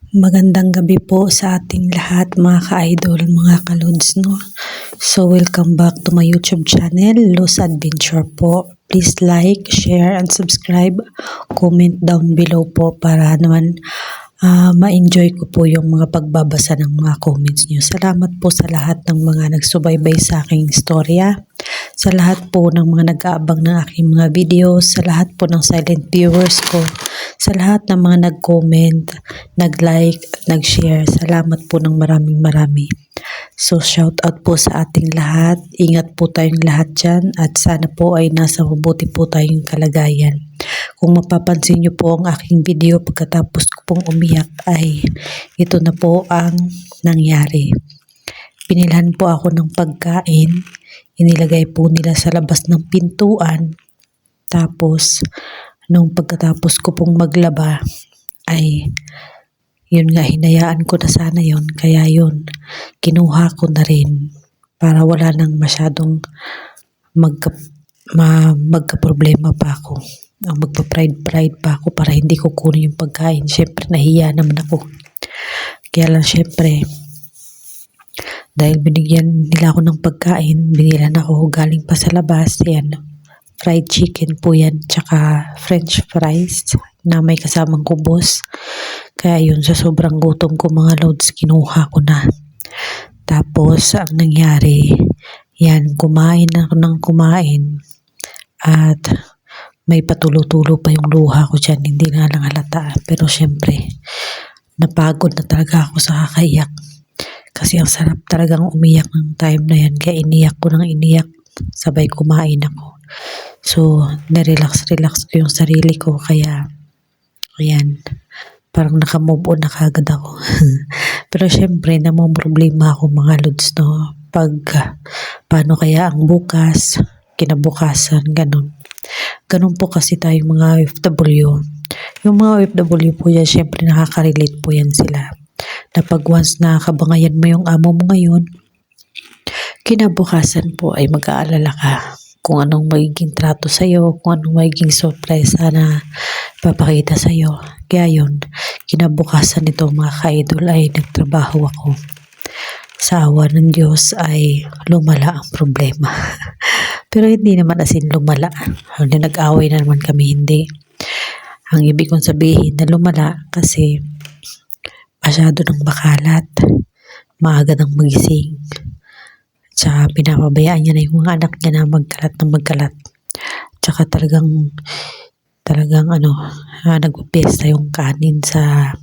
Magandang gabi po sa ating lahat mga ka-idol, mga ka-lods, no? So, welcome back to my YouTube channel, Lods Adventure po. Please like, share, and subscribe. Comment down below po para naman ma-enjoy ko po yung mga pagbabasa ng mga comments nyo. Salamat po sa lahat ng mga nagsubaybay sa aking istorya. Sa lahat po ng mga nag-aabang ng aking mga videos, sa lahat po ng silent viewers ko, sa lahat ng mga nag-comment, nag-like, nag-share, salamat po ng marami. So shout out po sa ating lahat, ingat po tayong lahat dyan at sana po ay nasa mabuti po tayong kalagayan. Kung mapapansin nyo po ang aking video pagkatapos ko pong umiyak ay ito na po ang nangyari. Pinilhan po ako ng pagkain, inilagay po nila sa labas ng pintuan, tapos nung pagkatapos ko pong maglaba ay yun nga, hinayaan ko na sana yun, kaya yun, kinuha ko na rin para wala nang masyadong magka-problema pa ako. Magpa-pride pa ako para hindi ko kunin yung pagkain. Syempre nahiya naman ako. Kaya lang syempre, dahil binigyan nila ako ng pagkain, binilan ako galing pa sa labas, yan, fried chicken po yan, tsaka french fries na may kasamang kubos. Kaya yun, sa sobrang gutom ko mga lods, kinuha ko na. Tapos, ang nangyari, yan, kumain ako ng kumain at may patulo-tulo pa yung luha ko dyan, hindi na lang halata. Pero syempre, napagod na talaga ako sa kakaiyak. Kasi ang sarap talagang umiyak ng time na yan, kaya iniyak ko ng iniyak, sabay kumain ako. So, nirelax ko yung sarili ko, kaya, ayan, parang nakamove on na kagad ako. Pero syempre, namumroblema ako mga lods, no? Paano kaya ang bukas, kinabukasan, ganun. Ganun po kasi tayong mga OFW. Yung mga OFW po yan, syempre nakaka-relate po yan sila. Na pag once nakakabangayan mo yung amo mo ngayon, kinabukasan po ay mag-aalala ka kung anong magiging trato sa'yo, kung anong magiging surprise na papakita sa'yo. Kaya yun, kinabukasan nito mga ka-idol ay nagtrabaho ako. Sa awa ng Diyos ay lumala ang problema. Pero hindi naman asin lumala. Nag-away na naman kami, hindi. Ang ibig kong sabihin na lumala kasi masyado ng makalat. Maaga ng magising. Tsaka pinapabayaan niya na yung mga anak niya na magkalat. Tsaka talagang nagpipesta yung kanin sa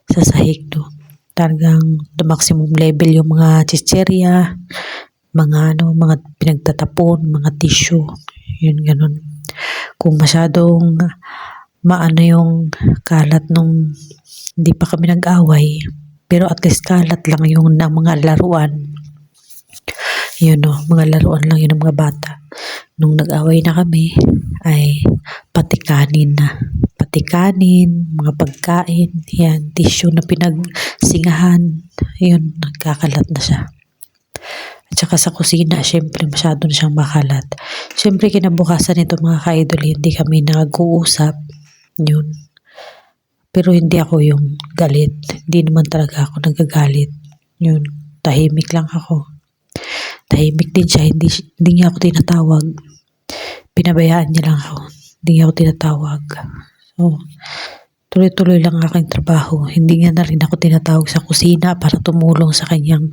sahig, no. Talagang the maximum level yung mga chicherya, mga pinagtatapon, mga tissue, yun ganun. Kung masyadong maano yung kalat nung hindi pa kami nag-away, pero at least kalat lang yung ng mga laruan. Yun, no, mga laruan lang yun ng mga bata. Nung nag-away na kami, ay pati kanin, mga pagkain, yan, tissue na pinagsingahan, yun, nagkakalat na siya. At saka sa kusina, syempre masyado na siyang makalat. Syempre kinabukasan nito mga ka-idol, hindi kami nag-uusap, yun. Pero hindi ako yung galit, hindi naman talaga ako nagagalit, yun, tahimik lang ako. Tahimik din siya, hindi niya ako tinatawag. Pinabayaan niya lang ako, hindi niya ako tinatawag. So, tuloy-tuloy lang aking trabaho. Hindi niya na rin ako tinatawag sa kusina para tumulong sa kanyang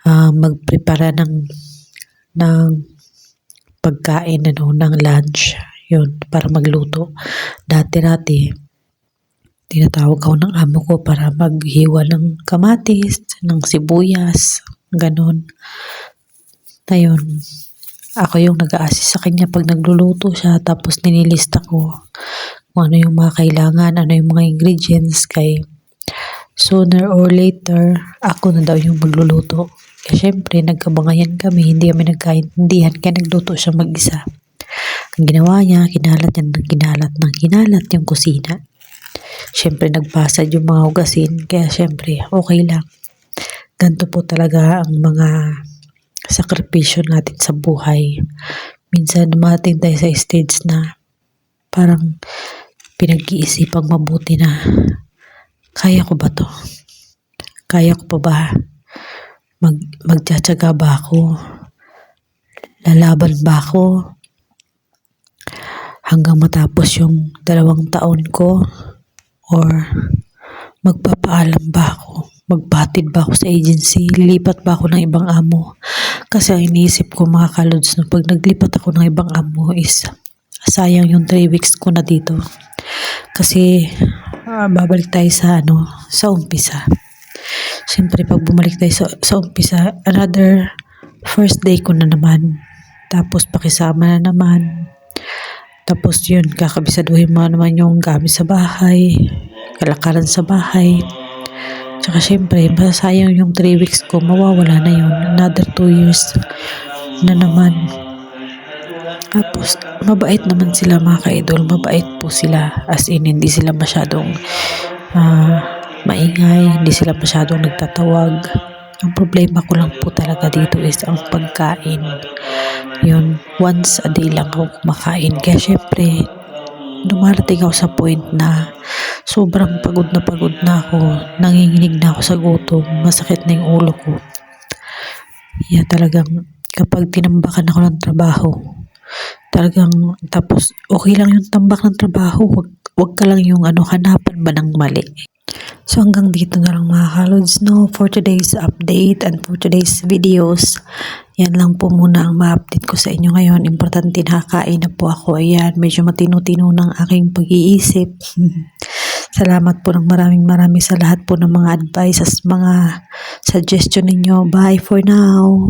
magprepara ng pagkain, ng lunch. Yun, para magluto. Dati-dati, tinatawag ako ng amo ko para maghiwa ng kamatis, ng sibuyas, ganun. Ayun, ako yung nag-a-assist sa kanya pag nagluluto siya, tapos nililista ko kung ano yung mga kailangan, ano yung mga ingredients, kay sooner or later, ako na daw yung magluluto. Kaya syempre, nagkabangayan kami, hindi kami nagkaintindihan, kaya nagluto siya mag-isa. Ang ginawa niya, kinalat yung kusina. Syempre, nagbasad yung mga hugasin, kaya syempre, okay lang. Ganito po talaga ang mga sakripisyo natin sa buhay. Minsan dumating tayo sa stage na parang pinag-iisipang mabuti na kaya ko ba to? Kaya ko pa ba? Magtsatsaga ba ako? Lalaban ba ako? Hanggang matapos yung 2 taon ko? Or magpapaalam ba ako? Magbatid ba ako sa agency? Lilipat ba ako ng ibang amo? Kasi ang iniisip ko mga kalods, no, pag naglipat ako ng ibang amo is sayang yung 3 weeks ko na dito. Kasi babalik tayo sa umpisa. Siyempre pag bumalik tayo sa umpisa, another first day ko na naman. Tapos pakisama na naman. Tapos yun, kakabisaduhin mo naman yung gamit sa bahay, kalakaran sa bahay. Tsaka syempre, masasayang yung 3 weeks ko, mawawala na yun. Another 2 years na naman. Tapos, mabait naman sila mga ka-idol. Mabait po sila. As in, hindi sila masyadong maingay. Hindi sila masyadong nagtatawag. Ang problema ko lang po talaga dito is ang pagkain. Yun, once a day lang ako kumakain. Kaya syempre, dumarating ako sa point na sobrang pagod na ako. Nanginginig na ako sa gutom. Masakit na yung ulo ko. Yeah, talagang kapag tinambakan ako ng trabaho, talagang tapos okay lang yung tambak ng trabaho, wag ka lang yung hanapan ba ng mali. So hanggang dito na lang mga kalods, no, for today's update and for today's videos. Yan lang po muna ang ma-update ko sa inyo ngayon. Importante, nakakain na po ako. Ayan, medyo matino-tino ng aking pag-iisip. Salamat po ng maraming sa lahat po ng mga advices, mga suggestion ninyo. Bye for now.